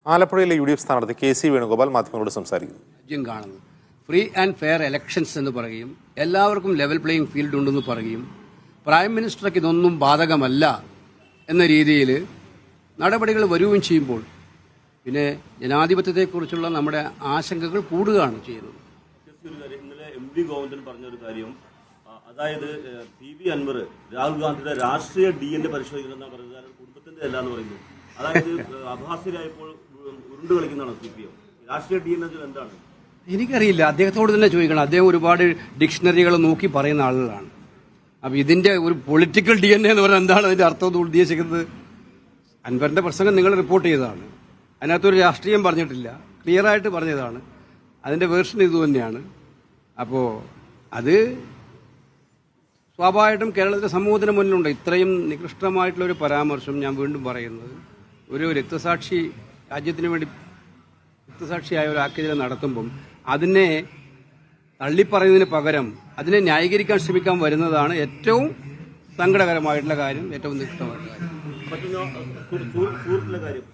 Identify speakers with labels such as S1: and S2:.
S1: ആലപ്പുഴയിലെ UDF സ്ഥാനാർത്ഥി KC Venugopal മാധ്യമങ്ങളോട് സംസാരിക്കുന്നു.
S2: രാജ്യം കാണുന്നത് ഫ്രീ ആൻഡ് ഫെയർ ഇലക്ഷൻസ് എന്ന് പറയുകയും എല്ലാവർക്കും ലെവൽ പ്ലേയിങ് ഫീൽഡ് ഉണ്ടെന്ന് പറയുകയും പ്രൈം മിനിസ്റ്റർക്ക് ഇതൊന്നും ബാധകമല്ല എന്ന രീതിയിൽ നടപടികൾ വരികയും ചെയ്യുമ്പോൾ പിന്നെ ജനാധിപത്യത്തെക്കുറിച്ചുള്ള നമ്മുടെ ആശങ്കകൾ കൂടുകയാണ് ചെയ്യുന്നത്.
S3: ഇന്നലെ MV ഗോവിന്ദൻ പറഞ്ഞൊരു കാര്യം, അതായത് PV അൻവർ രാഹുൽ ഗാന്ധിയുടെ രാഷ്ട്രീയ DNA പരിശോധിക്കുന്ന പറഞ്ഞാൽ കുടുംബത്തിന്റെ അല്ല എന്ന് പറയുന്നു. അതായത് അഭാസ്യരായപ്പോൾ ഉരുണ്ട് കളിക്കുന്നതാണ് CPM. രാഷ്ട്രീയ DNA എന്താണ്?
S2: എനിക്കറിയില്ല, അദ്ദേഹത്തോട് തന്നെ ചോദിക്കണം. അദ്ദേഹം ഒരുപാട് ഡിക്ഷണറികൾ നോക്കി പറയുന്ന ആളുകളാണ്. അപ്പം ഇതിന്റെ ഒരു പൊളിറ്റിക്കൽ DNA എന്ന് പറഞ്ഞാൽ എന്താണ് അതിന്റെ അർത്ഥം ഉദ്ദേശിക്കുന്നത്? അൻവറിന്റെ പ്രസംഗം നിങ്ങൾ റിപ്പോർട്ട് ചെയ്തതാണ്, അതിനകത്തൊരു രാഷ്ട്രീയം പറഞ്ഞിട്ടില്ല, ക്ലിയറായിട്ട് പറഞ്ഞതാണ്. അതിന്റെ വേർഷൻ ഇത് തന്നെയാണ്. അപ്പോൾ അത് സ്വാഭാവികമായിട്ടും കേരളത്തിലെ സമൂഹത്തിന് മുന്നിലുണ്ട്. ഇത്രയും നികൃഷ്ടമായിട്ടുള്ള ഒരു പരാമർശം, ഞാൻ വീണ്ടും പറയുന്നത്, ഒരു രക്തസാക്ഷി, രാജ്യത്തിന് വേണ്ടി രക്തസാക്ഷിയായ ഒരു ആക്കിതിനെ നടത്തുമ്പം അതിനെ തള്ളിപ്പറയുന്നതിന് പകരം അതിനെ ന്യായീകരിക്കാൻ ശ്രമിക്കാൻ വരുന്നതാണ് ഏറ്റവും സങ്കടകരമായിട്ടുള്ള കാര്യം, ഏറ്റവും നികൃഷ്ടമായിട്ടുള്ള കാര്യം.